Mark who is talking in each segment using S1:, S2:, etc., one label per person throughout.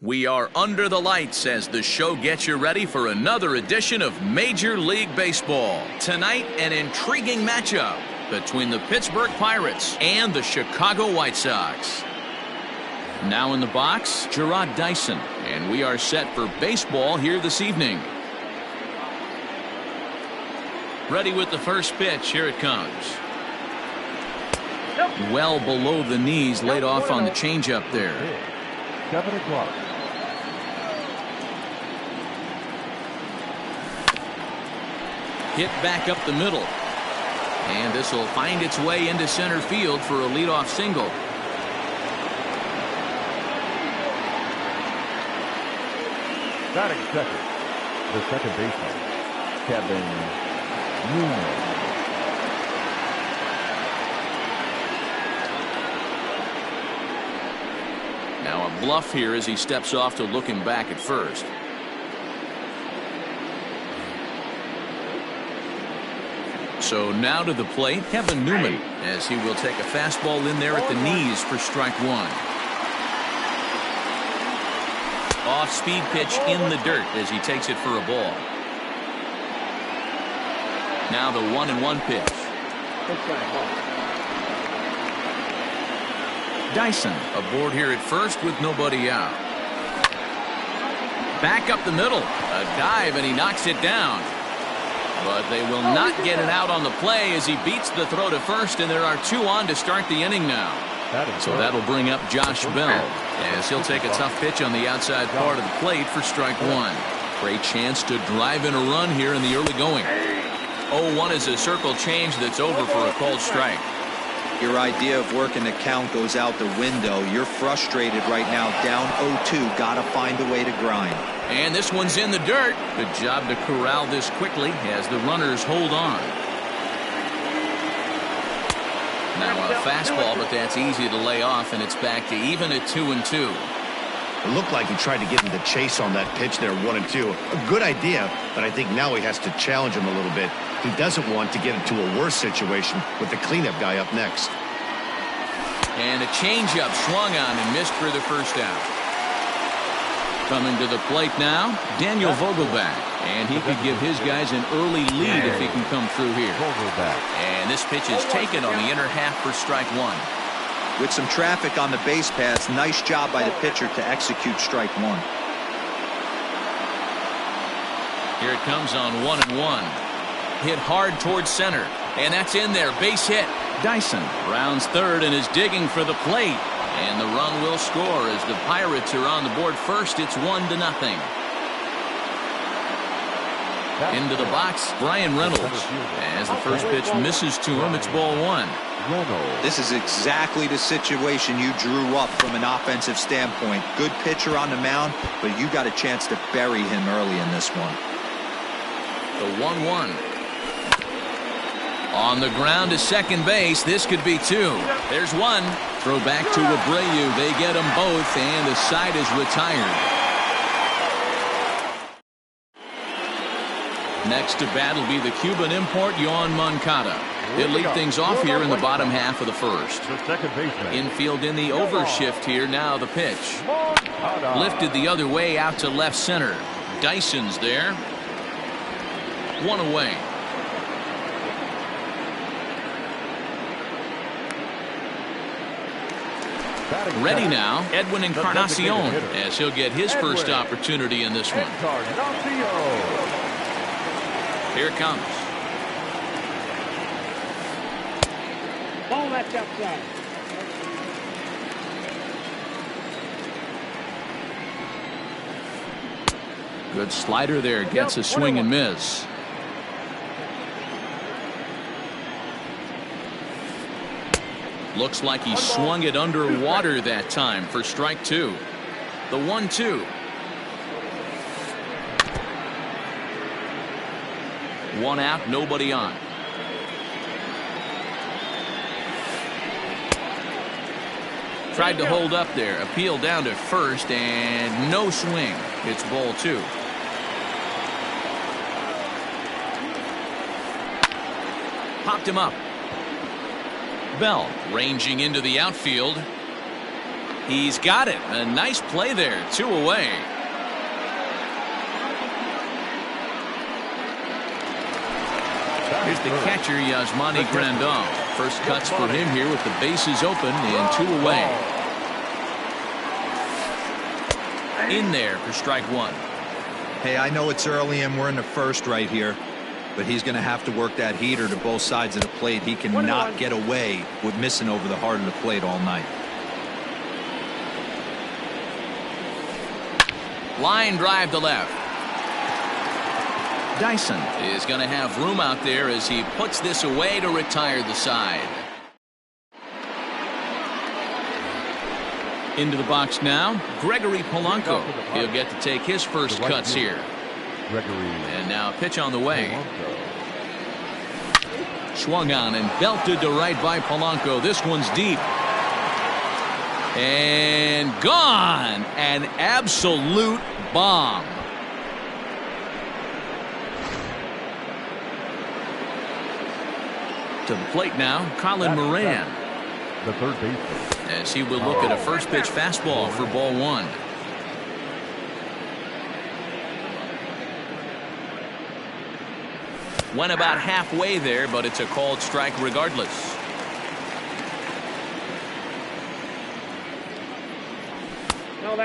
S1: We are under the lights as the show gets you ready for another edition of Major League Baseball. Tonight, an intriguing matchup between the Pittsburgh Pirates and the Chicago White Sox. Now in the box, Jarrod Dyson, and we are set for baseball here this evening. Ready with the first pitch. Here it comes. Well below the knees, laid off on the changeup there.
S2: 7 o'clock.
S1: Hit back up the middle. And this will find its way into center field for a leadoff single.
S2: Batting second, the second baseman, Kevin Newman.
S1: Now a bluff here as he steps off to look him back at first. So now to the plate, Kevin Newman, as he will take a fastball in there at the knees for strike one. Off-speed pitch in the dirt as he takes it for a ball. Now the 1-1 pitch. Dyson aboard here at first with nobody out. Back up the middle. A dive and he knocks it down. But they will not get it out on the play as he beats the throw to first, and there are two on to start the inning now. So that'll bring up Josh Bell as he'll take a tough pitch on the outside part of the plate for strike one. Great chance to drive in a run here in the early going. 0-1 is a circle change that's over for a called strike.
S3: Your idea of working the count goes out the window. You're frustrated right now, down 0-2. Gotta find a way to grind.
S1: And this one's in the dirt. Good job to corral this quickly as the runners hold on. Now a fastball, but that's easy to lay off, and it's back to even at 2-2.
S4: It looked like he tried to get in the chase on that pitch there, 1-2. A good idea, but I think now he has to challenge him a little bit. He doesn't want to get into a worse situation with the cleanup guy up next.
S1: And a changeup swung on and missed for the first out. Coming to the plate now, Daniel Vogelback, and he could give his guys an early lead if he can come through here. And this pitch is taken on the inner half for strike one.
S3: With some traffic on the base paths, nice job by the pitcher to execute strike one.
S1: Here it comes on 1-1. Hit hard towards center, and that's in there. Base hit. Dyson rounds third and is digging for the plate. And the run will score as the Pirates are on the board first. It's 1-0. Into the box, Brian Reynolds. As the first pitch misses to him, it's ball one.
S3: This is exactly the situation you drew up from an offensive standpoint. Good pitcher on the mound, but you got a chance to bury him early in this one.
S1: The 1-1. On the ground to second base. This could be two. There's one. Throw back to Abreu. They get them both, and the side is retired. Next to bat will be the Cuban import, Yoan Moncada. He'll lead things off here in the bottom half of the first. Infield in the overshift here. Now the pitch. Lifted the other way out to left center. Dyson's there. One away. Ready now, Edwin Encarnacion, as he'll get his first opportunity in this one. Here it comes.
S5: Ball left outside.
S1: Good slider there, gets a swing and miss. Looks like he swung it underwater that time for strike two. The 1-2. One out, nobody on. Tried to hold up there. Appeal down to first, and no swing. It's ball two. Popped him up. Bell ranging into the outfield. He's got it. A nice play there. 2 away. Here's the catcher, Yasmani Grandal. First cuts for him here with the bases open and 2 away. In there for strike 1.
S3: Hey, I know it's early and we're in the first right here, but he's going to have to work that heater to both sides of the plate. He cannot get away with missing over the heart of the plate all night.
S1: Line drive to left. Dyson is going to have room out there as he puts this away to retire the side. Into the box now, Gregory Polanco. He'll get to take his first cuts here. And now a pitch on the way. Swung on and belted to right by Polanco. This one's deep. And gone. An absolute bomb. To the plate now, Colin Moran.
S2: The third baseman.
S1: As he will look at a first pitch fastball for ball 1. Went about halfway there, but it's a called strike regardless.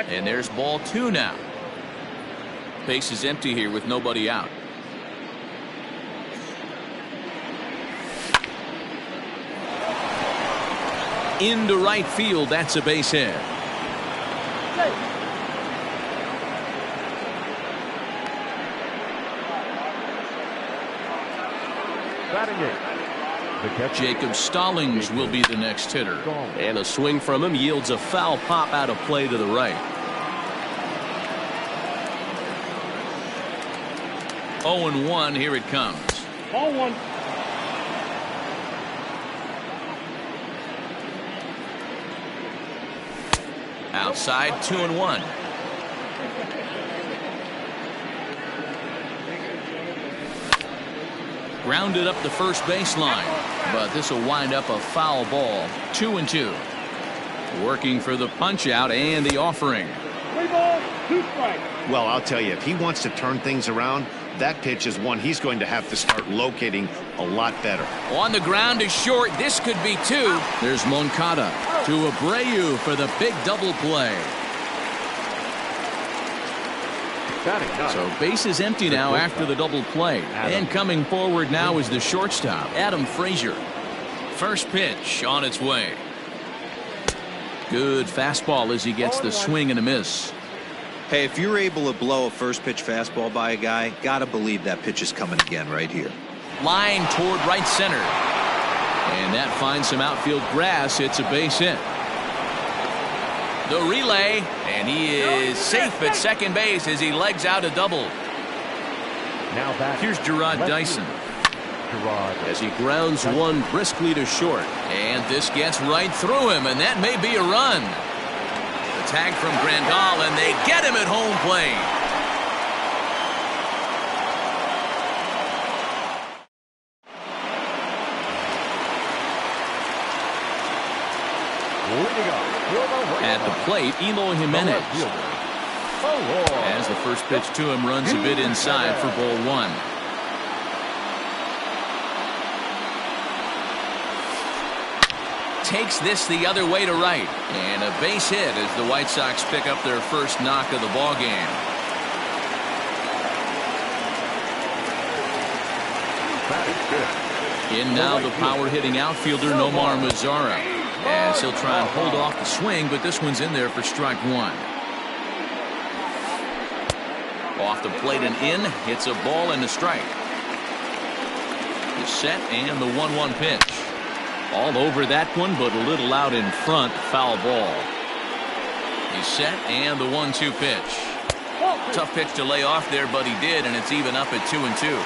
S1: And there's ball 2 now. Base is empty here with nobody out. Into right field, that's a base hit. Jacob Stallings will be the next hitter. And a swing from him yields a foul pop out of play to the right. 0-1, here it comes.
S5: 0-1.
S1: Outside, 2-1. Grounded up the first baseline, but this will wind up a foul ball. 2-2. Working for the punch out and the offering.
S5: 3 balls, 2 strikes.
S4: Well, I'll tell you, if he wants to turn things around, that pitch is one he's going to have to start locating a lot better.
S1: On the ground is short. This could be 2. There's Moncada to Abreu for the big double play. So base is empty now after the double play. And coming forward now is the shortstop, Adam Frazier. First pitch on its way. Good fastball as he gets the swing and a miss.
S3: Hey, if you're able to blow a first pitch fastball by a guy, gotta believe that pitch is coming again right here.
S1: Line toward right center. And that finds some outfield grass. It's a base hit. The relay, and he is safe at second base as he legs out a double.
S2: Now back.
S1: Here's Gerard Dyson. As he grounds one briskly to short. And this gets right through him, and that may be a run. The tag from Grandal, and they get him at home plate. At the plate, Eloy Jimenez. As the first pitch to him runs a bit inside for ball 1. Takes this the other way to right. And a base hit as the White Sox pick up their first knock of the ball game. In now the power hitting outfielder Nomar Mazara. As he'll try and hold off the swing, but this one's in there for strike 1. Off the plate and in, hits a ball and a strike. The set and the 1-1 pitch. All over that one, but a little out in front, foul ball. He's set and the 1-2 pitch. Tough pitch to lay off there, but he did, and it's even up at 2-2.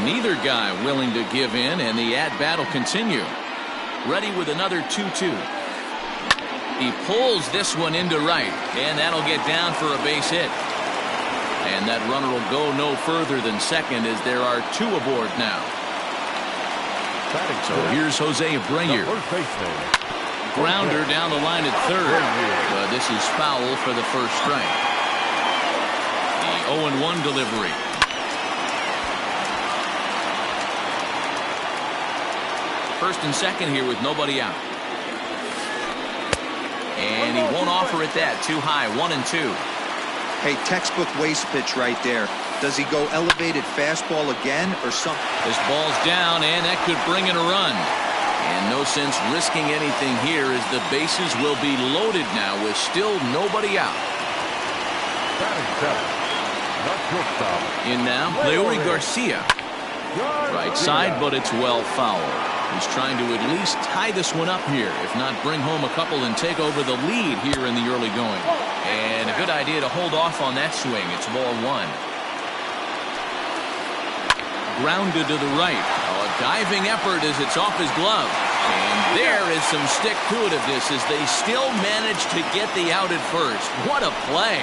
S1: Neither guy willing to give in, and the at-bat will continue. Ready with another 2-2. He pulls this one into right, and that'll get down for a base hit. And that runner will go no further than second as there are 2 aboard now. So here's Jose Abreu.
S2: First baseman.
S1: Grounder down the line at third. But this is foul for the first strike. The 0-1 delivery. First and second here with nobody out. And he won't offer it that. Too high. 1-2.
S3: Hey, textbook waste pitch right there. Does he go elevated fastball again or something?
S1: This ball's down, and that could bring in a run. And no sense risking anything here as the bases will be loaded now with still nobody out.
S2: Batting seven. Not shortstop.
S1: In now, Leury Garcia. Right side, but it's well foul. He's trying to at least tie this one up here, if not bring home a couple and take over the lead here in the early going. And a good idea to hold off on that swing. It's ball one. Grounded to the right. A diving effort as it's off his glove. And there is some stick-to-itiveness as they still manage to get the out at first. What a play.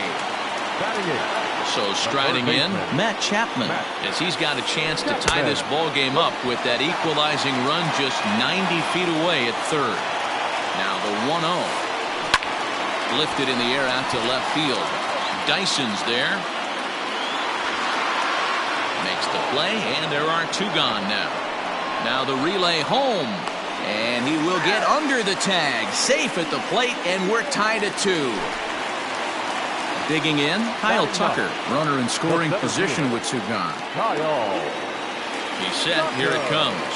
S1: So striding in, Matt Chapman, as he's got a chance to tie this ball game up with that equalizing run just 90 feet away at third. Now the 1-0. Lifted in the air out to left field. Dyson's there. Makes the play, and there are two gone now. Now the relay home, and he will get under the tag, safe at the plate, and we're tied at 2. Digging in, Kyle Tucker, runner in scoring position with two gone. He's set, here it comes.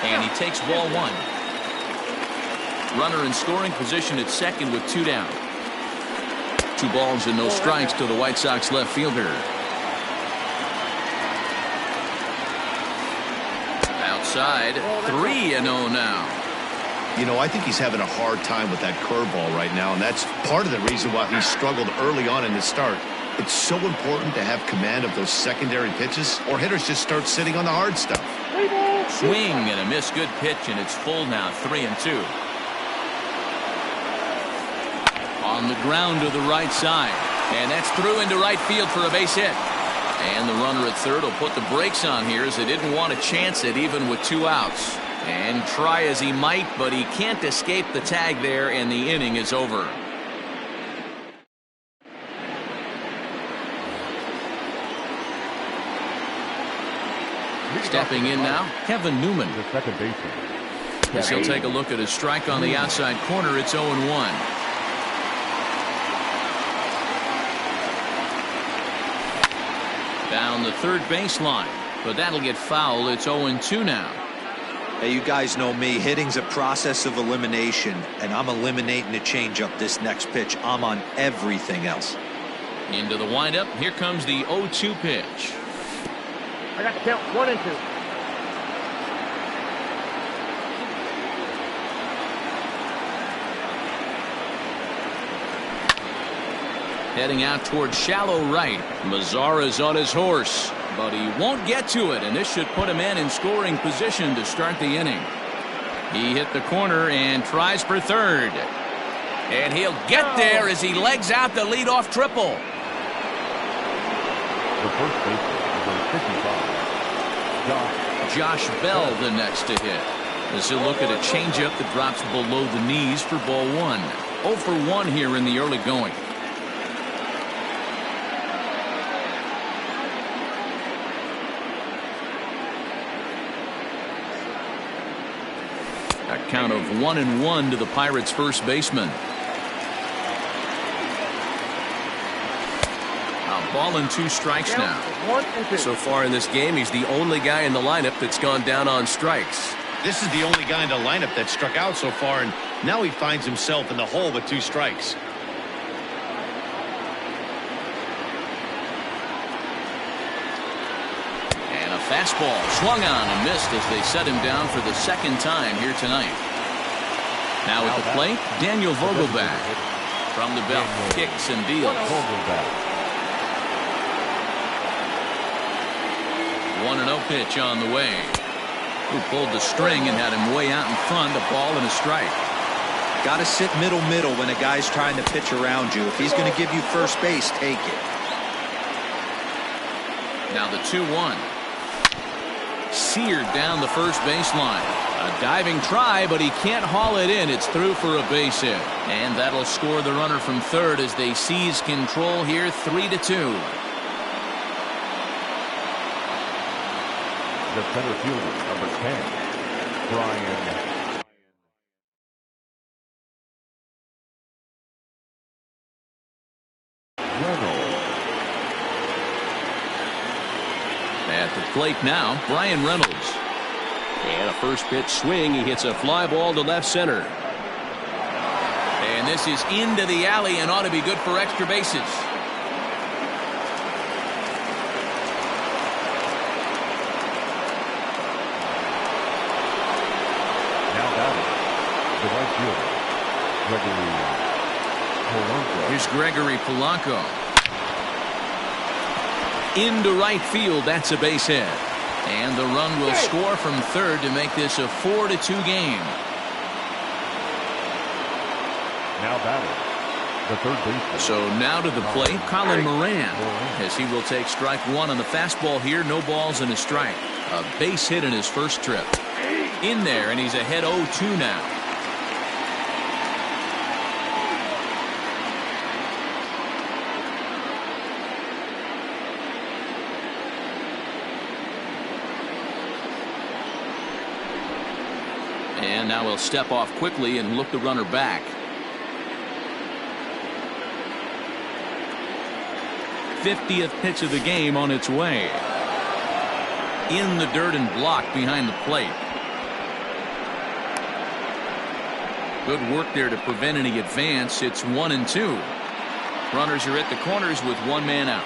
S1: And he takes ball one. Runner in scoring position at second with two down. 2 balls and no strikes to the White Sox left fielder. Outside, 3-0 now.
S4: You know, I think he's having a hard time with that curveball right now, and that's part of the reason why he struggled early on in the start. It's so important to have command of those secondary pitches, or hitters just start sitting on the hard stuff.
S1: Swing and a miss. Good pitch, and it's full now. 3-2. On the ground to the right side, and that's through into right field for a base hit. And the runner at third will put the brakes on here as they didn't want to chance it even with 2 outs. And try as he might, but he can't escape the tag there, and the inning is over. Stepping in now, Kevin Newman.
S2: The second baseman.
S1: As he'll take a look at his strike on the outside corner. It's 0-1. Down the third baseline, but that'll get foul. It's 0-2 now.
S3: Hey, you guys know me. Hitting's a process of elimination, and I'm eliminating the changeup this next pitch. I'm on everything else.
S1: Into the windup. Here comes the 0-2 pitch.
S5: I got the count. 1-2.
S1: Heading out towards shallow right. Mazara's on his horse, but he won't get to it, and this should put him in scoring position to start the inning. He hit the corner and tries for third. And he'll get there as he legs out the leadoff triple.
S2: The first baseman, number 55.
S1: Josh Bell the next to hit. As he'll look at a changeup that drops below the knees for ball one. 0 for 1 here in the early going. A count of 1-1 to the Pirates' first baseman. A ball and 2 strikes now. So far in this game, he's the only guy in the lineup that's gone down on strikes.
S4: This is the only guy in the lineup that struck out so far, and now he finds himself in the hole with 2 strikes.
S1: Fastball swung on and missed as they set him down for the second time here tonight. Now at the plate, Daniel Vogelbach. From the belt, kicks and deals. 1-0 pitch on the way. Who pulled the string and had him way out in front, a ball and a strike.
S3: Got to sit middle when a guy's trying to pitch around you. If he's going to give you first base, take it.
S1: Now the 2-1. seared down the first baseline. A diving try, but he can't haul it in. It's through for a base hit. And that'll score the runner from third as they seize control here, 3-2.
S2: The center fielder, number 10, Brian Reynolds.
S1: At the plate now, Brian Reynolds.
S6: And a first pitch swing. He hits a fly ball to left center.
S1: And this is into the alley and ought to be good for extra bases.
S2: Now batting, the right fielder, Gregory Polanco.
S1: Here's Gregory Polanco. Into right field, that's a base hit. And the run will score from third to make this a 4-2 game.
S2: Now batting, the third baseman.
S1: So now to the plate, Colin Moran, as he will take strike one on the fastball here. No balls and a strike. A base hit in his first trip. In there, and he's ahead 0-2 now. And now he'll step off quickly and look the runner back. 50th pitch of the game on its way. In the dirt and blocked behind the plate. Good work there to prevent any advance. It's 1-2. Runners are at the corners with one man out.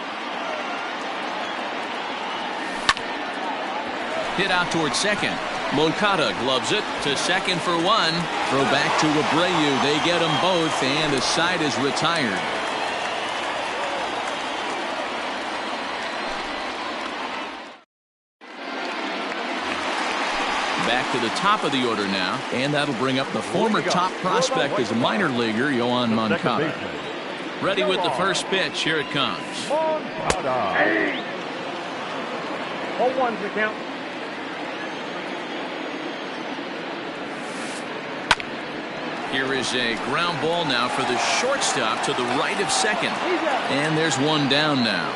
S1: Hit out towards second. Moncada gloves it to second for one. Throw back to Abreu. They get them both, and the side is retired. Back to the top of the order now, and that'll bring up the former top prospect as a minor leaguer, Yohan Moncada. Ready with the first pitch. Here it comes.
S2: Moncada.
S5: 0-1's the count.
S1: Here is a ground ball now for the shortstop to the right of second. And there's one down now.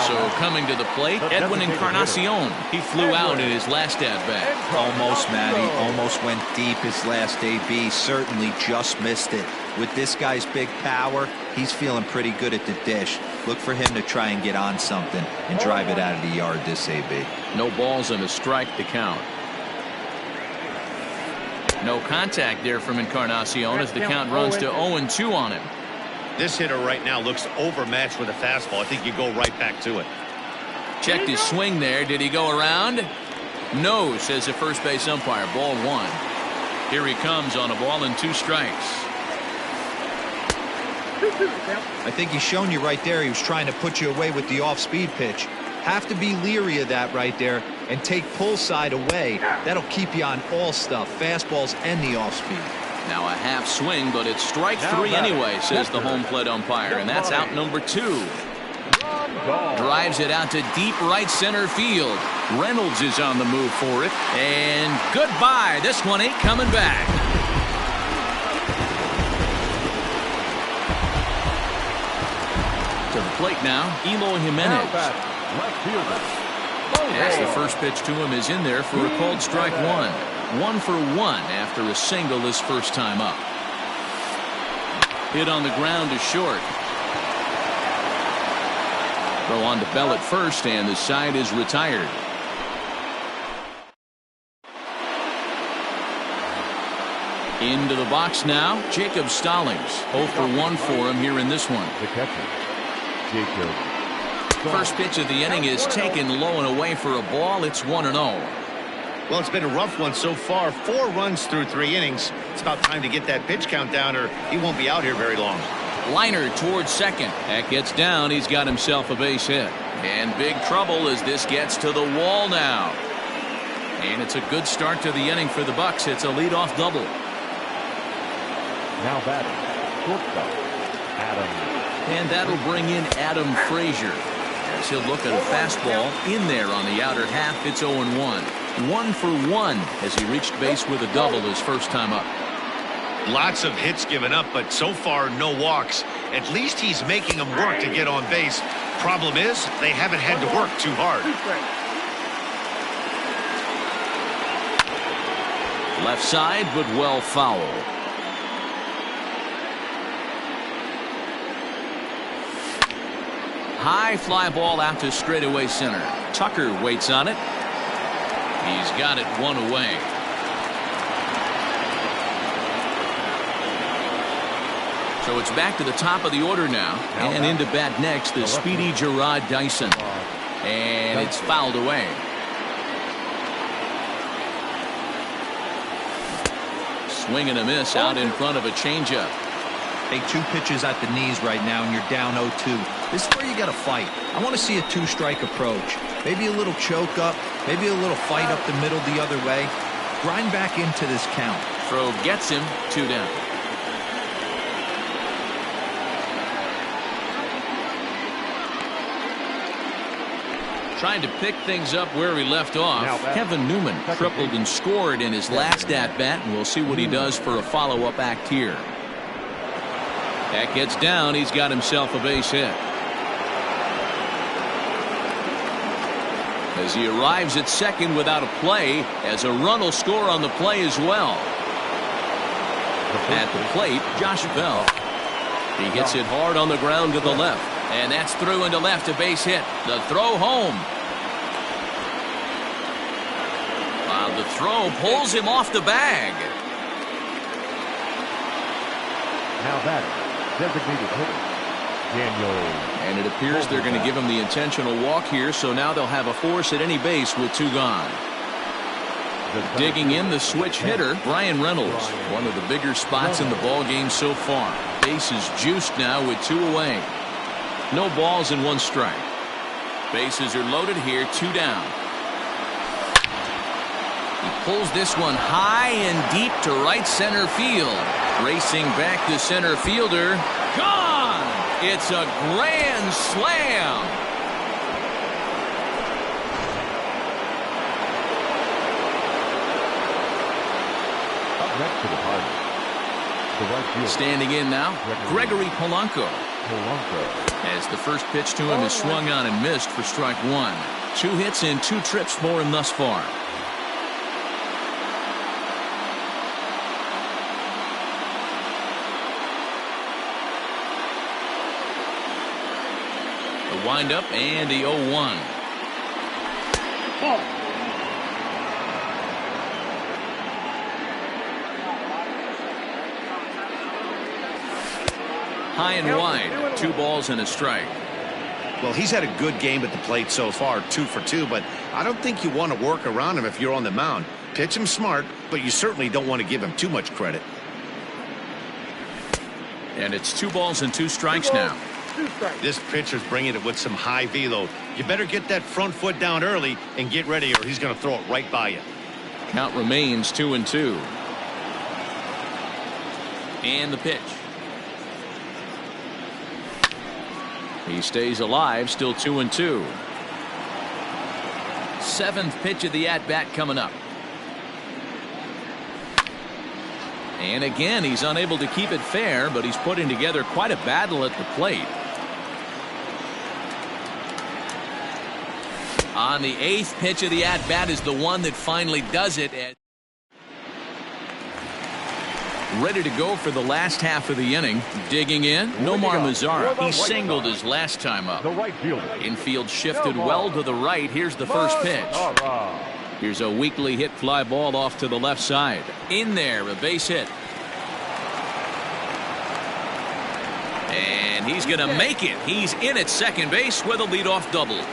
S1: So coming to the plate, Edwin Encarnacion. He flew out in his last at-bat.
S3: Almost, Matty. Almost went deep his last AB. Certainly just missed it. With this guy's big power, he's feeling pretty good at the dish. Look for him to try and get on something and drive it out of the yard this AB.
S1: No balls and a strike to count. No contact there from Encarnacion as the count runs to 0-2 on him.
S4: This hitter right now looks overmatched with a fastball. I think you go right back to it.
S1: Checked his swing there. Did he go around? No, says the first base umpire. Ball one. Here he comes on a ball and 2 strikes.
S3: I think he's shown you right there. He was trying to put you away with the off-speed pitch. Have to be leery of that right there and take pull side away. That'll keep you on all stuff, fastballs and the off-speed.
S1: Now a half swing, but it's strike 3 anyway, says the home plate umpire, and that's out number 2. Drives it out to deep right center field. Reynolds is on the move for it, and goodbye. This one ain't coming back. To the plate now, Eloy Jimenez. As the first pitch to him is in there for a called strike 1. 1 for 1 after a single his first time up. Hit on the ground to short. Throw on to Bell at first, and the side is retired. Into the box now, Jacob Stallings. 0 for 1 for him here in this one.
S2: The catcher, Jacob.
S1: First pitch of the inning is taken low and away for a ball. It's 1-0.
S4: Well, it's been a rough one so far. 4 runs through 3 innings. It's about time to get that pitch count down, or he won't be out here very long.
S1: Liner towards second. That gets down. He's got himself a base hit. And big trouble as this gets to the wall now. And it's a good start to the inning for the Bucks. It's a leadoff double.
S2: Now batting, shortstop, Adam.
S1: And that'll bring in Adam Frazier. as he'll look at a fastball in there on the outer half. It's 0-1. 1 for 1 as he reached base with a double his first time up.
S4: Lots of hits given up, but so far no walks. At least he's making them work to get on base. Problem is, they haven't had to work too hard.
S1: Left side, but well foul. High fly ball out to straightaway center. Tucker waits on it. He's got it one away. So it's back to the top of the order now. And into bat next, the speedy Gerard Dyson. And it's fouled away. Swing and a miss out in front of a changeup.
S3: Hey, 2 pitches at the knees right now, and you're down 0-2. This is where you got to fight. I want to see a 2-strike approach. Maybe a little choke up, maybe a little fight up the middle the other way. Grind back into this count.
S1: Throw gets him, 2 down. Trying to pick things up where he left off. Kevin Newman tripled and scored in his last at-bat, and we'll see what he does for a follow-up act here. That gets down. He's got himself a base hit. As he arrives at second without a play, as a run will score on the play as well. At the plate, Josh Bell. He hits it hard on the ground to the left. And that's through into left, a base hit. The throw home. The throw pulls him off the bag.
S2: Now batting, designated hitter, Daniel.
S1: And it appears they're going to give him the intentional walk here, so now they'll have a force at any base with 2 gone. Digging in the switch hitter, Brian Reynolds. One of the bigger spots in the ball game so far. Base is juiced now with 2 away. No balls and 1 strike. Bases are loaded here, 2 down. He pulls this one high and deep to right center field. Racing back to center fielder. Gone! It's a grand slam.
S2: Up next to the party, the right field.
S1: Standing in now, Gregory Polanco. As the first pitch to him is swung on and missed for strike 1. 2 hits and 2 trips for him thus far. The windup and the 0-1. High and wide, 2 balls and a strike.
S4: Well, he's had a good game at the plate so far, 2 for 2, but I don't think you want to work around him if you're on the mound. Pitch him smart, but you certainly don't want to give him too much credit.
S1: And it's 2 balls and 2 strikes now.
S4: This pitcher's bringing it with some high velo. You better get that front foot down early and get ready, or he's going to throw it right by you.
S1: Count remains 2-2. And the pitch. He stays alive, still 2-2. 7th pitch of the at-bat coming up. And again, he's unable to keep it fair, but he's putting together quite a battle at the plate. On the 8th pitch of the at-bat is the one that finally does it. Ready to go for the last half of the inning. Digging in, Nomar Mazara. He singled his last time up.
S2: The right fielder.
S1: Infield shifted well to the right. Here's the first pitch. Here's a weakly hit fly ball off to the left side. In there, a base hit. And he's going to make it. He's in at second base with a leadoff double.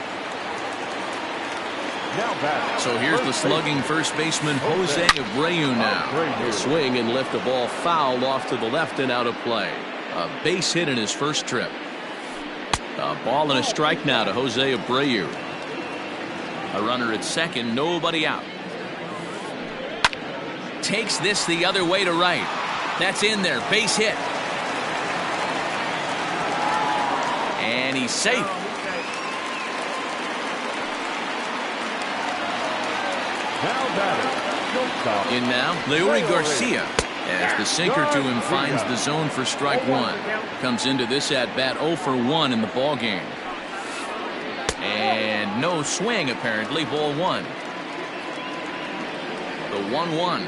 S1: So here's the slugging first baseman Jose Abreu now. He'll swing and lift the ball foul off to the left and out of play. A base hit in his first trip. A ball and a strike now to Jose Abreu. A runner at second, nobody out. Takes this the other way to right. That's in there, base hit. And he's safe. In now, Leury Garcia, as the sinker to him finds the zone for strike one. Comes into this at-bat 0 for 1 in the ball game. And no swing, apparently. Ball one. The 1-1.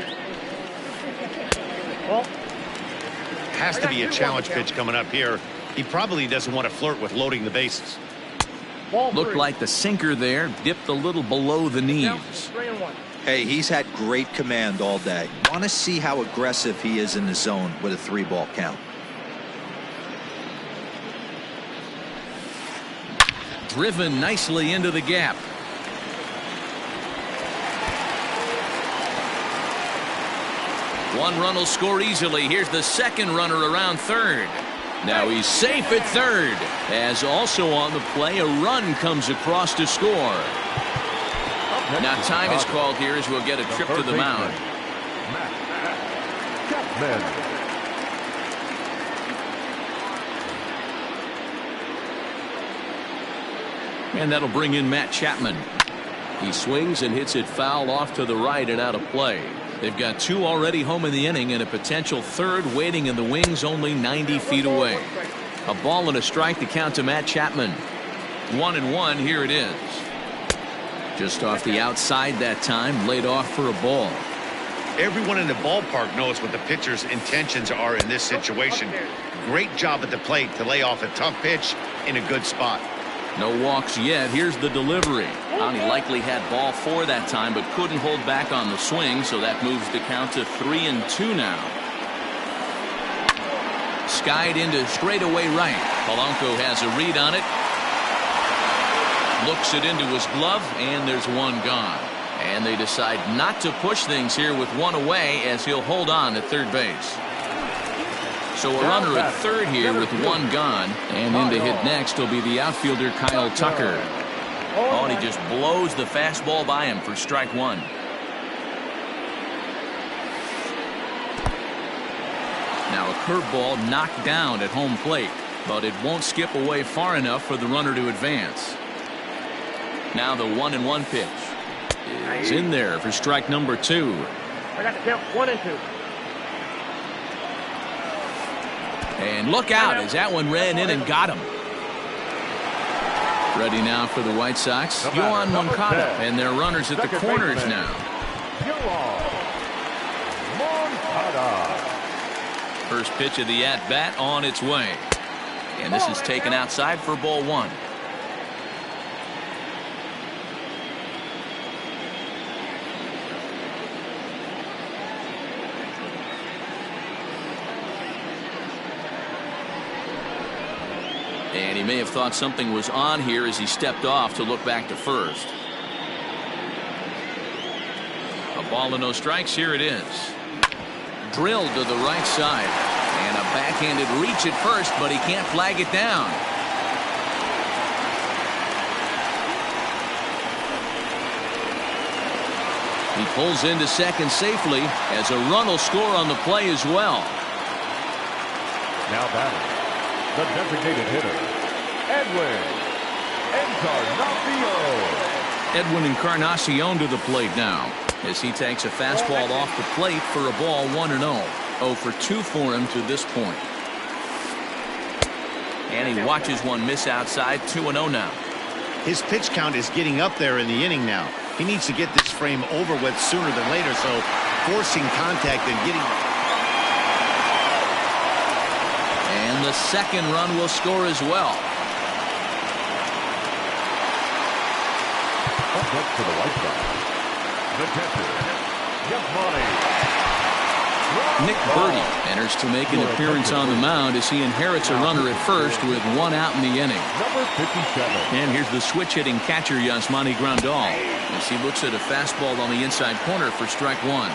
S4: Has to be a challenge pitch coming up here. He probably doesn't want to flirt with loading the bases.
S1: Looked like the sinker there dipped a little below the knees.
S3: Hey, he's had great command all day. Want to see how aggressive he is in the zone with a 3-ball count.
S1: Driven nicely into the gap. One run will score easily. Here's the second runner around third. Now he's safe at third, as also on the play a run comes across to score. Now time is called here as we'll get a trip to the mound. And that'll bring in Matt Chapman. He swings and hits it foul off to the right and out of play. They've got 2 already home in the inning and a potential third waiting in the wings only 90 feet away. A ball and a strike to count to Matt Chapman. 1-1, here it is. Just off the outside that time, laid off for a ball.
S4: Everyone in the ballpark knows what the pitcher's intentions are in this situation. Great job at the plate to lay off a tough pitch in a good spot.
S1: No walks yet. Here's the delivery. He likely had ball 4 that time, but couldn't hold back on the swing, so that moves the count to 3-2 now. Skied into straightaway right. Polanco has a read on it. Looks it into his glove, and there's one gone. And they decide not to push things here with one away, as he'll hold on at third base. So a runner at third here with one gone, and in to hit next will be the outfielder Kyle Tucker. Oh, and he just blows the fastball by him for strike one. Now a curveball knocked down at home plate, but it won't skip away far enough for the runner to advance. Now the 1-1 pitch is in there for strike number 2.
S5: I got the count 1-2.
S1: And look out as that one ran in and got him. Ready now for the White Sox. Yohan Moncada, and their runners at the corners now. First pitch of the at-bat on its way. And this is taken outside for ball 1. And he may have thought something was on here as he stepped off to look back to first. A ball and no strikes. Here it is. Drilled to the right side. And a backhanded reach at first, but he can't flag it down. He pulls into second safely as a run will score on the play as well.
S2: Now batting, the designated hitter, Edwin Encarnacion.
S1: Edwin Encarnacion to the plate now as he takes a fastball off the plate for a ball 1-0. 0 for 2 for him to this point. And he watches one miss outside. 2-0 now.
S4: His pitch count is getting up there in the inning now. He needs to get this frame over with sooner than later, so forcing contact and getting...
S1: And the second run will score as well.
S2: Up next to the White Sox, the catcher, Yasmani.
S1: Nick Birdie enters to make an appearance on the mound as he inherits a runner at first with one out in the inning.
S2: Number 57.
S1: And here's the switch-hitting catcher Yasmani Grandal as he looks at a fastball on the inside corner for strike 1.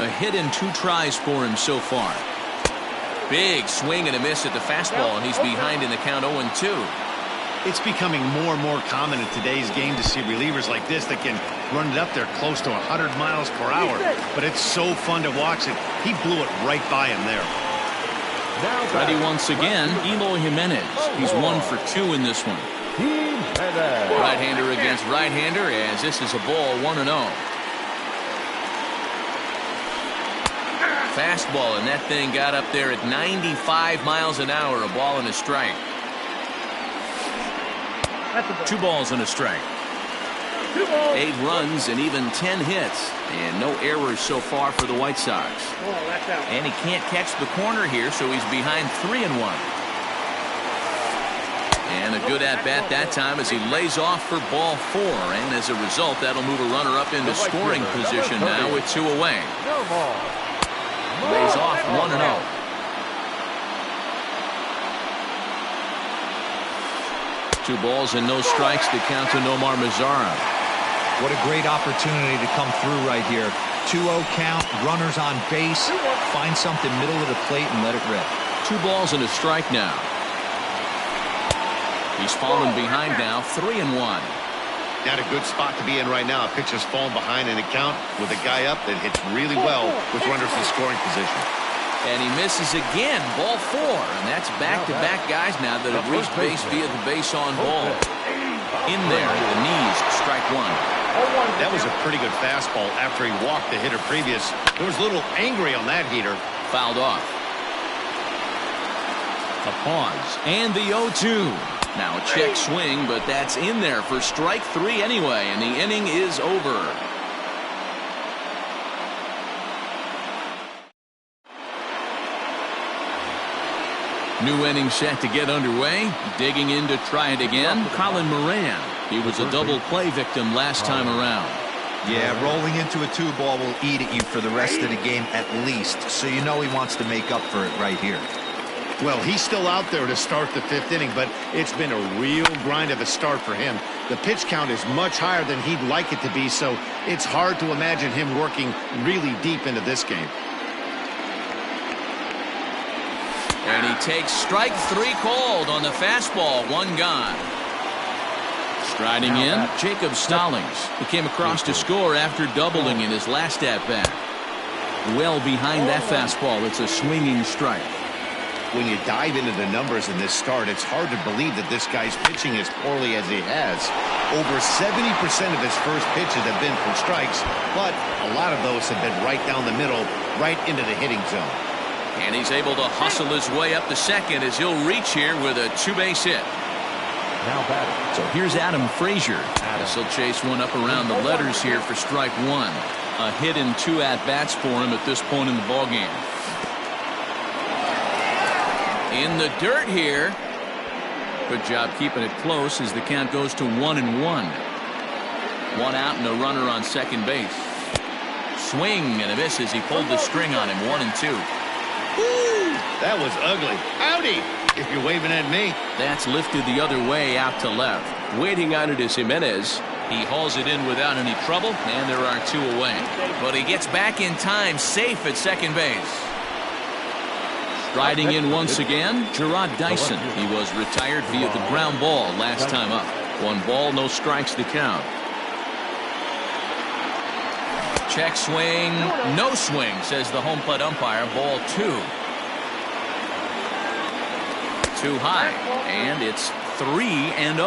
S1: A hit in 2 tries for him so far. Big swing and a miss at the fastball, and he's behind in the count 0-2.
S4: It's becoming more and more common in today's game to see relievers like this that can run it up there close to 100 miles per hour. But it's so fun to watch it. He blew it right by him there.
S1: Ready once again, Eloy Jimenez. He's 1 for 2 in this one. Right-hander against right-hander as this is a ball 1-0. fastball, and that thing got up there at 95 miles an hour. A ball and a strike. 2 balls and a strike. 8 runs and even 10 hits, and no errors so far for the White Sox. And he can't catch the corner here, so he's behind 3-1. And a good at-bat that time as he lays off for ball 4, and as a result, that'll move a runner up into scoring position now with 2 away. Lays off 1-0. Two balls and no strikes to count to Nomar Mazara.
S3: What a great opportunity to come through right here. 2-0 count, runners on base. Find something middle of the plate and let it rip.
S1: 2 balls and a strike now. He's fallen behind now, 3-1.
S4: Not a good spot to be in right now. A pitcher's fallen behind in a count with a guy up that hits really well with runners in scoring position.
S1: And he misses again, ball 4, and that's back-to-back guys now that have reached base via the base on ball. In there at the knees, strike 1.
S4: That was a pretty good fastball after he walked the hitter previous. There was a little angry on that heater.
S1: Fouled off. A pause, and the 0-2. Now a check swing, but that's in there for strike 3 anyway, and the inning is over. New inning set to get underway. Digging in to try it again, Colin Moran. He was a double play victim last time around.
S3: Yeah, rolling into a 2-ball will eat at you for the rest of the game at least, so you know he wants to make up for it right here.
S4: Well, he's still out there to start the 5th inning, but it's been a real grind of a start for him. The pitch count is much higher than he'd like it to be, so it's hard to imagine him working really deep into this game.
S1: And he takes strike 3 called on the fastball, 1 gone. Striding in, Jacob Stallings. He came across to score after doubling in his last at-bat. Well behind that fastball, it's a swinging strike.
S4: When you dive into the numbers in this start, it's hard to believe that this guy's pitching as poorly as he has. Over 70% of his first pitches have been from strikes, but a lot of those have been right down the middle, right into the hitting zone.
S1: And he's able to hustle his way up to second as he'll reach here with a 2-base hit.
S2: Now batting.
S1: So here's Adam Frazier. This will chase one up around the letters here for strike 1. A hit and 2 at-bats for him at this point in the ballgame. In the dirt here. Good job keeping it close as the count goes to 1-1. 1 out and a runner on second base. Swing and a miss as he pulled the string on him. 1-2.
S4: Woo! That was ugly. Howdy, if you're waving at me.
S1: That's lifted the other way out to left.
S6: Waiting on it is Jimenez.
S1: He hauls it in without any trouble, and there are 2 away. But he gets back in time, safe at second base. Striding in once again, Gerard Dyson. He was retired via the ground ball last time up. 1 ball, no strikes to count. Check swing, no swing, says the home plate umpire. Ball 2. Too high, and it's 3-0.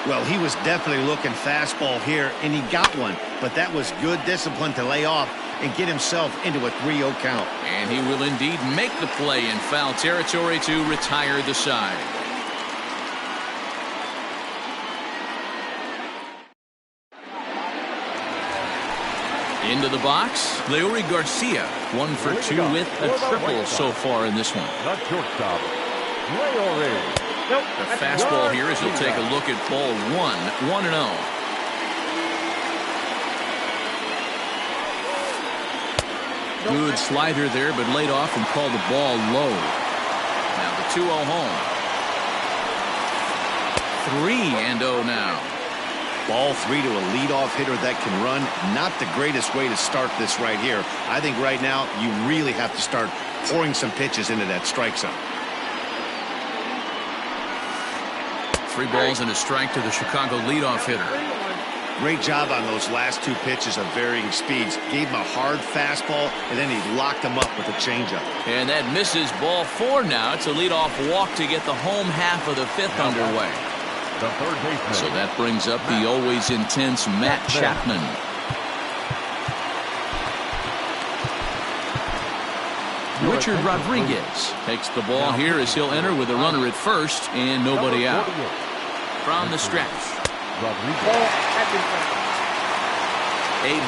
S4: Well, he was definitely looking fastball here, and he got one. But that was good discipline to lay off and get himself into a 3-0 count.
S1: And he will indeed make the play in foul territory to retire the side. Into the box, Leury Garcia, 1 for 2 with a triple so far in this one.
S2: Not shortstop. Leury.
S1: The fastball here as he'll take a look at ball 1, 1-0. Good slider there, but laid off and called the ball low. Now the 2-0 home. 3-0 now.
S4: Ball 3 to a leadoff hitter that can run. Not the greatest way to start this right here. I think right now you really have to start pouring some pitches into that strike zone.
S1: 3 balls and a strike to the Chicago leadoff hitter.
S4: Great job on those last 2 pitches of varying speeds. Gave him a hard fastball, and then he locked him up with a changeup.
S1: And that misses ball 4 now. It's a leadoff walk to get the home half of the 5th underway.
S2: The third baseman.
S1: So that brings up the always intense Matt Chapman. Richard Rodriguez takes the ball here as he'll enter with a runner at first and nobody out. From the stretch. 8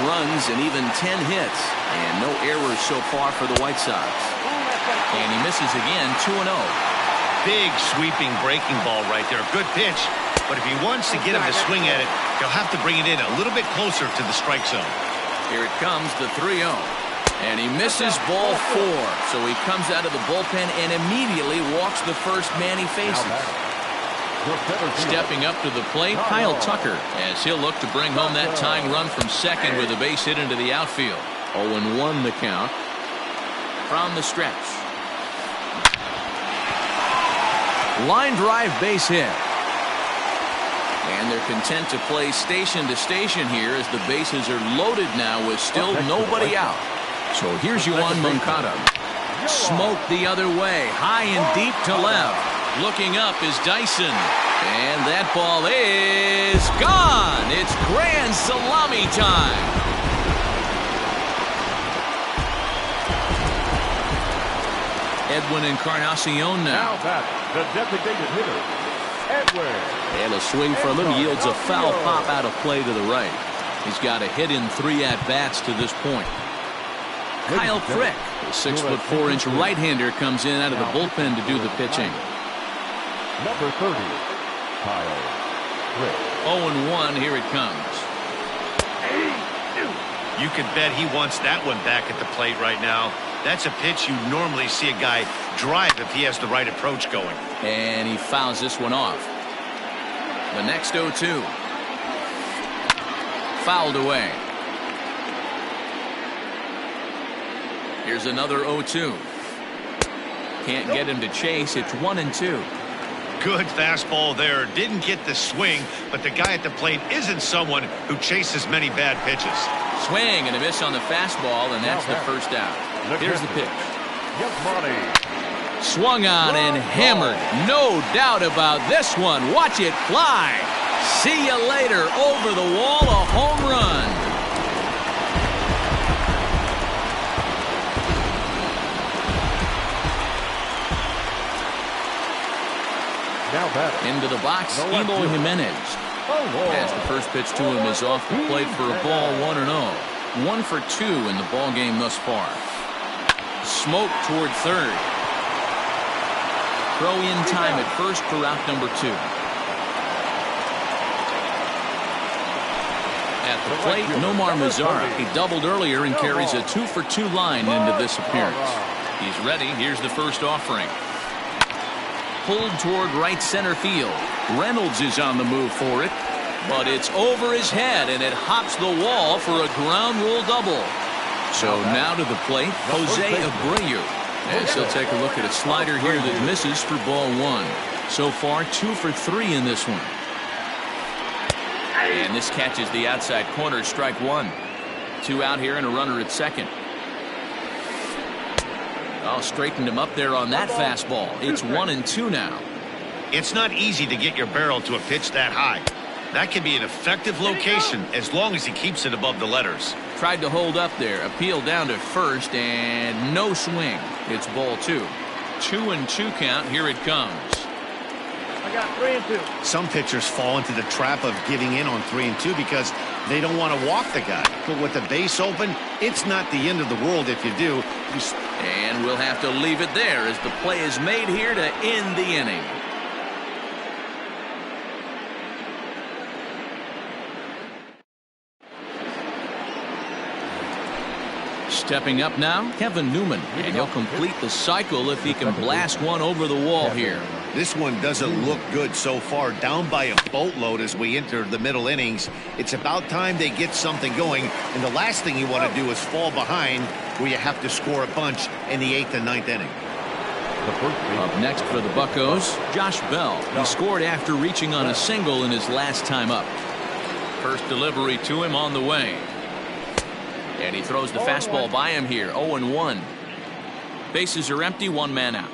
S1: runs and even 10 hits. And no errors so far for the White Sox. And he misses again, 2-0.
S4: Big sweeping breaking ball right there. Good pitch. But if he wants to get him to swing at it, he'll have to bring it in a little bit closer to the strike zone.
S1: Here it comes, the 3-0. And he misses ball 4. So he comes out of the bullpen and immediately walks the first man he faces. Stepping up to the plate, Kyle Tucker, as he'll look to bring home that tying run from second with a base hit into the outfield. 0-1 the count. From the stretch. Line drive base hit. And they're content to play station to station here as the bases are loaded now with still nobody out. So here's Yoán Moncada. Smoke the other way, high and deep to left. Looking up is Dyson. And that ball is gone. It's grand salami time. Edwin Encarnacion now.
S2: The designated hitter, Edwin.
S6: And a swing from him yields a foul pop out of play to the right.
S1: He's got a hit in 3 at-bats to this point. Kyle Frick, the 6'4" right-hander, comes in out of the bullpen to do the pitching.
S2: Number 30, Kyle Frick.
S1: 0-1, here it comes.
S4: You can bet he wants that one back at the plate right now. That's a pitch you normally see a guy drive if he has the right approach going.
S1: And he fouls this one off. The next 0-2. Fouled away. Here's another 0-2. Can't get him to chase. It's 1-2.
S4: Good fastball there. Didn't get the swing, but the guy at the plate isn't someone who chases many bad pitches.
S1: Swing and a miss on the fastball, and that's the first out. Here's the pitch. Swung on and hammered. No doubt about this one. Watch it fly. See you later. Over the wall, a home run. Into the box, Eloy Jimenez. As the first pitch to him is off the plate for a ball, 1-0. 1 for 2 in the ball game thus far. Smoke toward third. Throw in time at first for out number 2. At the plate, Nomar Mazara. He doubled earlier and carries a 2 for 2 line into this appearance. He's ready. Here's the first offering. Pulled toward right center field. Reynolds is on the move for it, but it's over his head and it hops the wall for a ground rule double. So now to the plate, Jose Abreu, as he'll take a look at a slider here that misses for ball 1. So far 2 for 3 in this one. And this catches the outside corner, strike 1. 2 out here and a runner at second. Oh, straightened him up there on that fastball. It's 1-2 now.
S4: It's not easy to get your barrel to a pitch that high. That can be an effective location as long as he keeps it above the letters.
S1: Tried to hold up there. Appeal down to first and no swing. It's ball 2. 2-2 count. Here it comes.
S5: I got 3-2.
S4: Some pitchers fall into the trap of giving in on 3-2 because they don't want to walk the guy. But with the base open, it's not the end of the world if you do.
S1: And we'll have to leave it there as the play is made here to end the inning. Stepping up now, Kevin Newman, and he'll complete the cycle if he can blast one over the wall here.
S4: This one doesn't look good so far. Down by a boatload as we enter the middle innings. It's about time they get something going, and the last thing you want to do is fall behind where you have to score a bunch in the 8th and 9th inning.
S1: Up next for the Buccos, Josh Bell. He scored after reaching on a single in his last time up. First delivery to him on the way. And he throws the fastball by him here, 0-1. Bases are empty, 1 man out.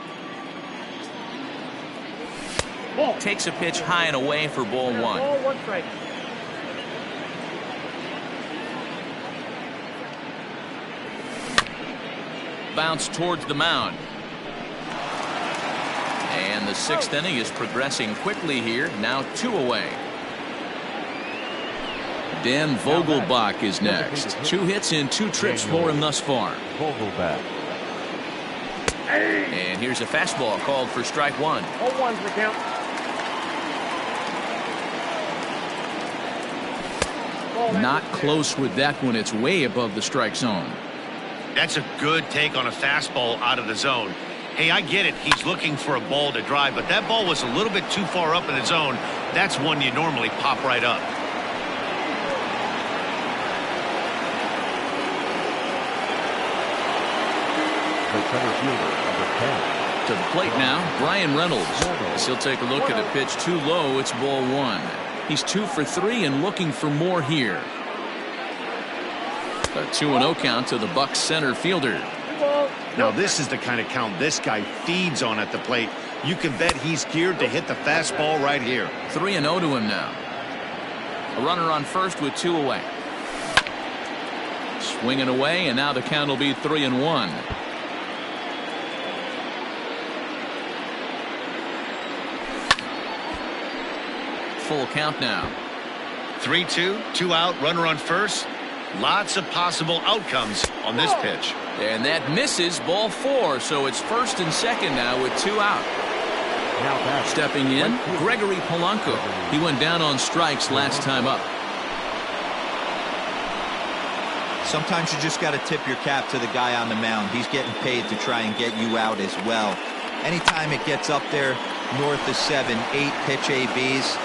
S1: Takes a pitch high and away for ball 1.
S5: Ball 1 strike.
S1: bounce towards the mound. And the 6th inning is progressing quickly here. Now 2 away. Dan Vogelbach is next. 2 hits in 2 trips for him thus far.
S2: Vogelbach.
S1: And here's a fastball called for strike 1.
S5: 0-1's the count.
S1: Not close with that one. It's way above the strike zone.
S4: That's a good take on a fastball out of the zone. Hey, I get it. He's looking for a ball to drive, but that ball was a little bit too far up in the zone. That's one you normally pop right up.
S2: The center fielder, number 10.
S1: To the plate now, Brian Reynolds. As he'll take a look at a pitch too low. It's ball 1. He's 2 for 3 and looking for more here. A 2-0 count to the Bucs center fielder.
S4: Now this is the kind of count this guy feeds on at the plate. You can bet he's geared to hit the fastball right here.
S1: 3-0 to him now. A runner on first with 2 away. Swinging away, and now the count will be 3-1. Full count now.
S4: 3-2, 2 out, runner on first. Lots of possible outcomes on this pitch.
S1: And that misses, ball 4, so it's first and second now with 2 out.
S2: Now back.
S1: Stepping in, Gregory Polanco. He went down on strikes last time up.
S3: Sometimes you just got to tip your cap to the guy on the mound. He's getting paid to try and get you out as well. Anytime it gets up there north of 7, 8 pitch ABs,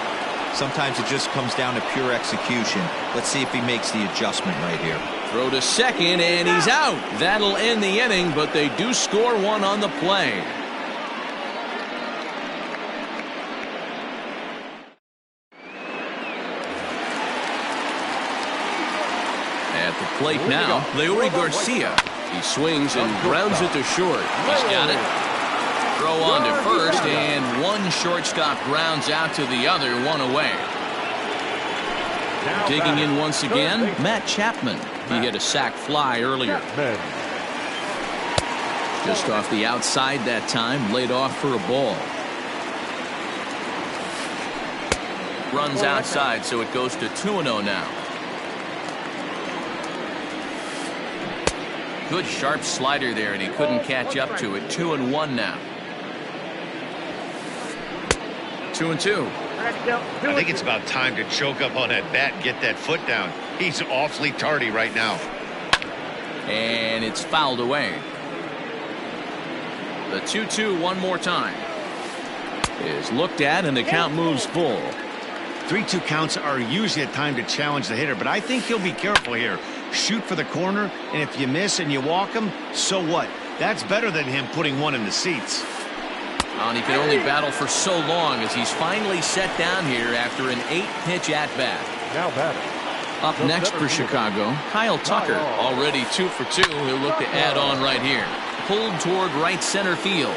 S3: sometimes it just comes down to pure execution. Let's see if he makes the adjustment right here.
S1: Throw to second, and he's out. That'll end the inning, but they do score 1 on the play. At the plate now, Leury Garcia. He swings and grounds it to short. He's got it. Throw on to first, and one shortstop grounds out to the other, 1 away. Digging in once again, Matt Chapman. He hit a sac fly earlier. Just off the outside that time, laid off for a ball. Runs outside, so it goes to 2-0 now. Good sharp slider there, and he couldn't catch up to it. 2-1 now. 2-2.
S4: I think it's about time to choke up on that bat and get that foot down. He's awfully tardy right now.
S1: And it's fouled away. The 2-2 one more time is looked at, and the count moves full.
S4: 3-2 counts are usually a time to challenge the hitter, but I think he'll be careful here. Shoot for the corner, and if you miss and you walk him, so what? That's better than him putting one in the seats.
S1: And he can only battle for so long as he's finally set down here after an 8-pitch at-bat.
S2: Now batting.
S1: Up next for Chicago, Kyle Tucker, already 2 for 2. He'll look to add on right here. Pulled toward right center field.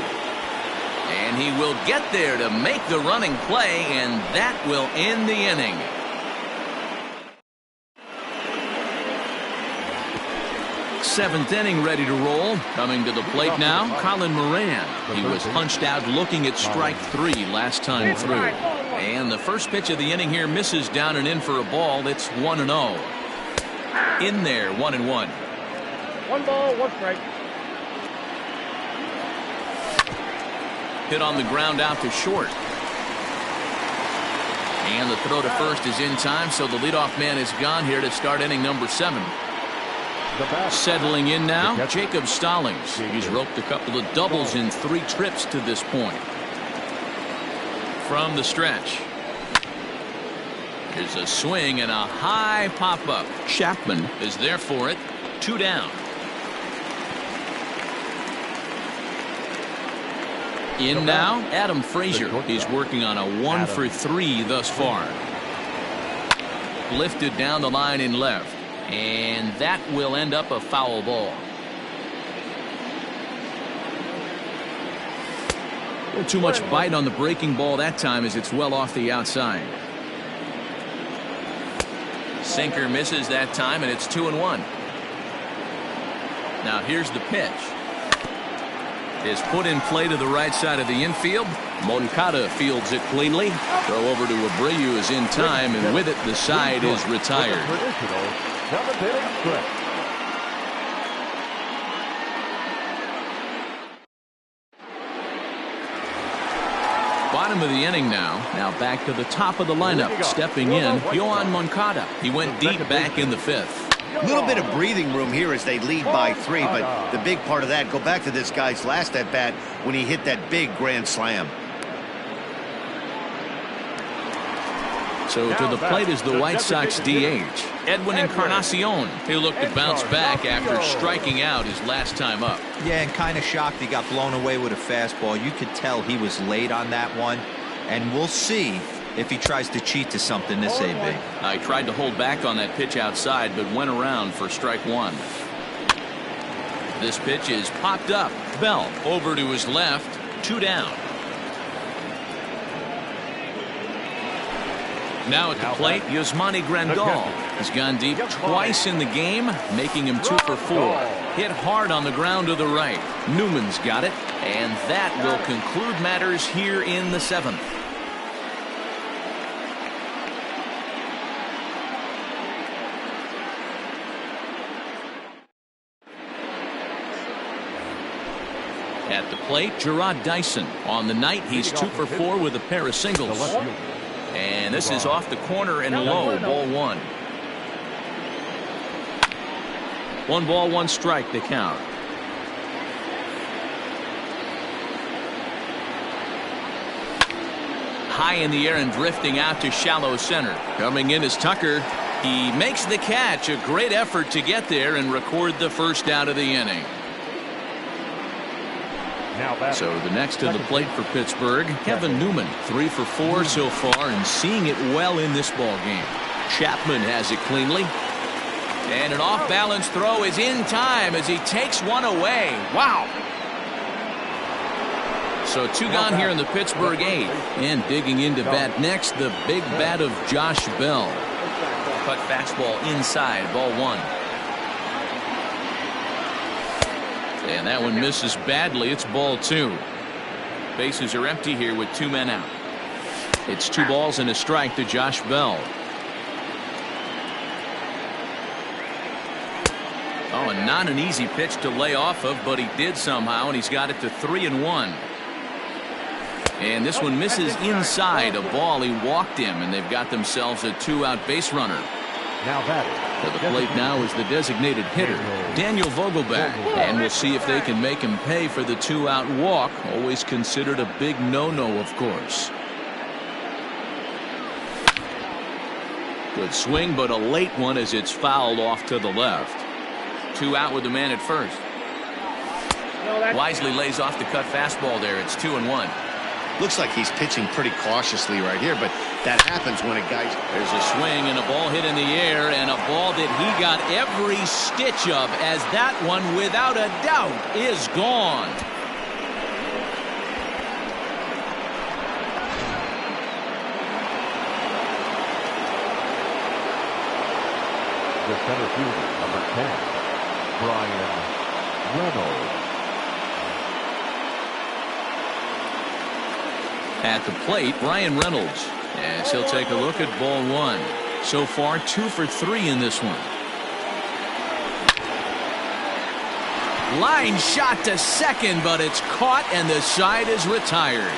S1: And he will get there to make the running play, and that will end the inning. Seventh inning ready to roll. Coming to the plate now, Colin Moran. He was punched out looking at strike 3 last time through. And the first pitch of the inning here misses down and in for a ball. It's 1-0. In there, 1-1.
S5: 1 ball, 1 strike.
S1: Hit on the ground out to short. And the throw to first is in time, so the leadoff man is gone here to start inning number 7. Settling in now, Jacob Stallings. He's roped a couple of doubles in 3 trips to this point. From the stretch. Here's a swing and a high pop-up. Chapman is there for it. 2 down. In now, Adam Frazier. He's working on a 1 for 3 thus far. Lifted down the line in left. And that will end up a foul ball. A little too much bite on the breaking ball that time as it's well off the outside. Sinker misses that time, and it's 2-1. Now here's the pitch. is put in play to the right side of the infield.
S6: Moncada fields it cleanly.
S1: Throw over to Abreu is in time, and with it, the side is retired.
S2: Traditional seventh-inning stretch.
S1: Bottom of the inning now. Now back to the top of the lineup. Stepping in, Yohan Moncada. He went deep back in the fifth.
S4: A little bit of breathing room here as they lead by 3, but the big part of that, go back to this guy's last at-bat when he hit that big grand slam.
S1: So to the plate is the White Sox DH, Edwin Encarnacion. He'll look to bounce back after striking out his last time up.
S3: Yeah, and kind of shocked he got blown away with a fastball. You could tell he was late on that one, and we'll see if he tries to cheat to something this AB.
S1: I tried to hold back on that pitch outside, but went around for strike one. This pitch is popped up. Bell over to his left, 2 down. Now at the plate, Yasmani Grandal has gone deep twice in the game, making him 2 for 4. Hit hard on the ground to the right. Newman's got it, and that will conclude matters here in the 7th. At the plate, Gerard Dyson. On the night, he's 2 for 4 with a pair of singles. And this is off the corner and low, ball 1. 1 ball, 1 strike, the count. High in the air and drifting out to shallow center. Coming in is Tucker. He makes the catch. A great effort to get there and record the first out of the inning. So the next to the plate for Pittsburgh, Kevin Newman, 3 for 4 so far and seeing it well in this ball game. Chapman has it cleanly. And an off-balance throw is in time as he takes one away. Wow. So 2 gone here in the Pittsburgh 8th. And digging into bat next, the big bat of Josh Bell. Cut fastball inside, ball 1. And that one misses badly. It's ball 2. Bases are empty here with 2 men out. It's 2 balls and a strike to Josh Bell. Oh, and not an easy pitch to lay off of, but he did somehow, and he's got it to 3-1. And this one misses inside. A ball, he walked him, and they've got themselves a 2-out base runner.
S2: Now batting.
S1: To the plate now is the designated hitter, Daniel Vogelbach. And we'll see if they can make him pay for the 2-out walk. Always considered a big no-no, of course. Good swing, but a late one as it's fouled off to the left. 2 out with the man at first. Wisely lays off the cut fastball there. It's 2-1.
S4: Looks like he's pitching pretty cautiously right here, but that happens when a guy...
S1: There's a swing and a ball hit in the air, and a ball that he got every stitch of, as that one, without a doubt, is gone.
S2: The center fielder, number 10, Brian Reynolds.
S1: At the plate, Ryan Reynolds, as he'll take a look at ball 1. So far, 2 for 3 in this one. Line shot to second, but it's caught and the side is retired.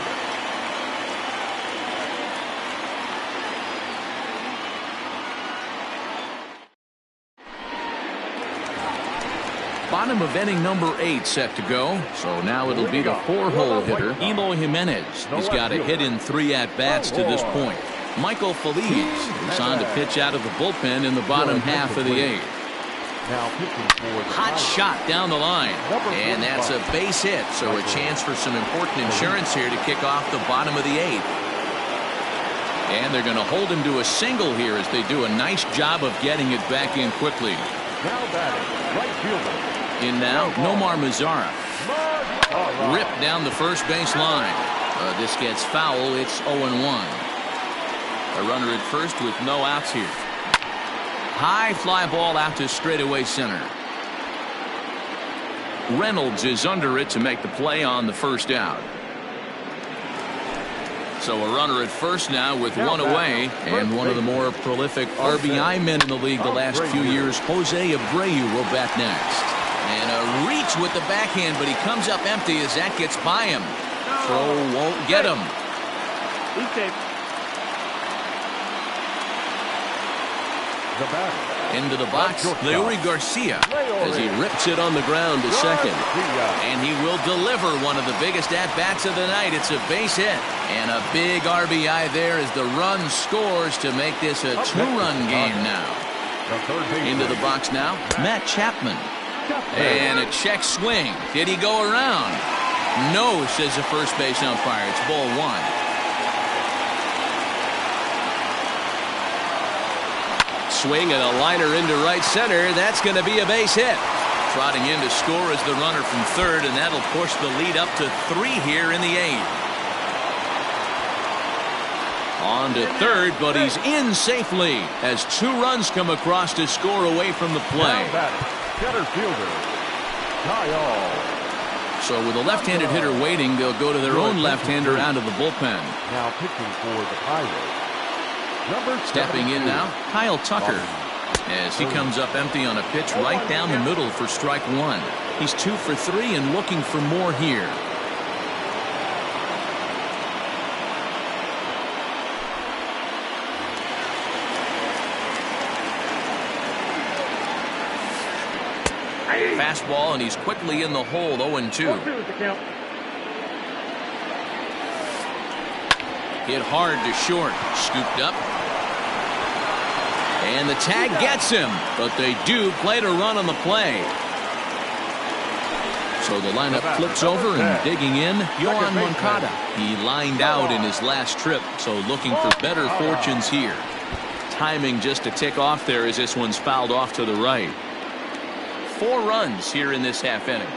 S1: Bottom of inning number 8 set to go. So now it'll be the 4-hole hitter, Eloy Jimenez. He's got a hit in 3 at-bats to this point. Michael Feliz is on to pitch out of the bullpen in the bottom half of the 8th. Hot shot down the line. And that's a base hit. So a chance for some important insurance here to kick off the bottom of the 8th. And they're going to hold him to a single here as they do a nice job of getting it back in quickly.
S2: Now batting, right fielder.
S1: In now, Nomar Mazara. Ripped down the first base line. This gets foul. It's 0-1. A runner at first with no outs here. High fly ball out to straightaway center. Reynolds is under it to make the play on the first out. So a runner at first now with one away, and one of the more prolific RBI men in the league the last few years, Jose Abreu, will bat next. And a reach with the backhand, but he comes up empty as that gets by him. Throw won't get him.
S2: The batter.
S1: Into the box, Leury Garcia, as he rips it on the ground to second. And he will deliver one of the biggest at-bats of the night. It's a base hit. And a big RBI there as the run scores to make this a two-run game now. Into the box now, Matt Chapman. And a check swing. Did he go around? No, says the first base umpire. It's ball one.
S6: Swing and a liner into right center. That's going to be a base hit.
S1: Trotting in to score is the runner from third, and that'll push the lead up to 3 here in the 8th. On to third, but he's in safely as 2 runs come across to score away from the play.
S2: Center fielder, Kyle.
S1: So with a left-handed hitter waiting, they'll go to their own left-hander out of the bullpen.
S2: Now pitching for the Pirates.
S1: Stepping in now, Kyle Tucker, as he comes up empty on a pitch right down the middle for strike 1. He's 2 for 3 and looking for more here. Fastball, and he's quickly in the hole, 0-2. Hit hard to short, scooped up. And the tag gets him, but they do play to run on the play. So the lineup flips over, and digging in, Yohan Moncada. He lined out in his last trip, so looking for better fortunes here. Timing just a tick off there as this one's fouled off to the right. 4 runs here in this half inning.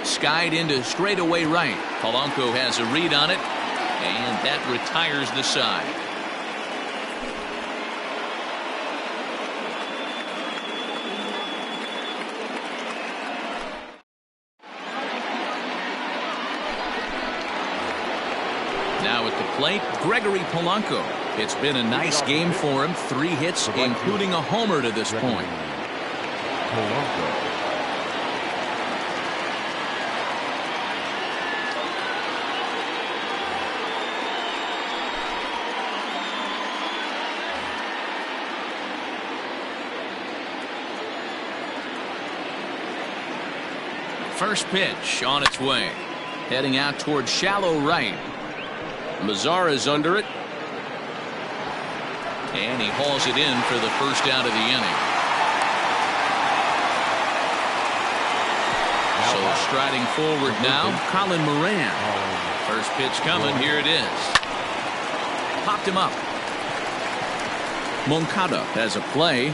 S1: Skied into straightaway right. Polanco has a read on it, and that retires the side. Now at the plate, Gregory Polanco. It's been a nice game for him. 3 hits, including a homer to this point.
S2: Polanco.
S1: First pitch on its way. Heading out towards shallow right. Mazara's under it. And he hauls it in for the first out of the inning. So striding forward now, Colin Moran. First pitch coming. Here it is. Popped him up. Moncada has a play.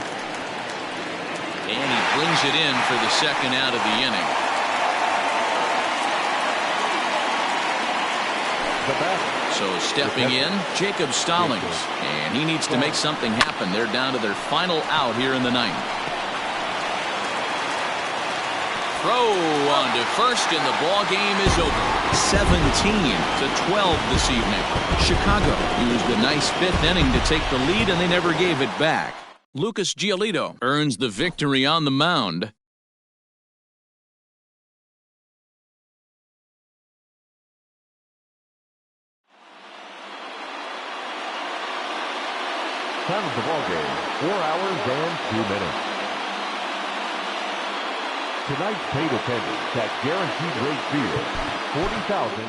S1: And he brings it in for the second out of the inning. So stepping in, Jacob Stallings, and he needs to make something happen. They're down to their final out here in the 9th. Throw on to first, and the ball game is over. 17-12 this evening. Chicago used a nice 5th inning to take the lead, and they never gave it back. Lucas Giolito earns the victory on the mound.
S2: Time of the ball game, 4 hours and 2 minutes. Tonight's paid attendance at Guaranteed Rate Field, 40,000.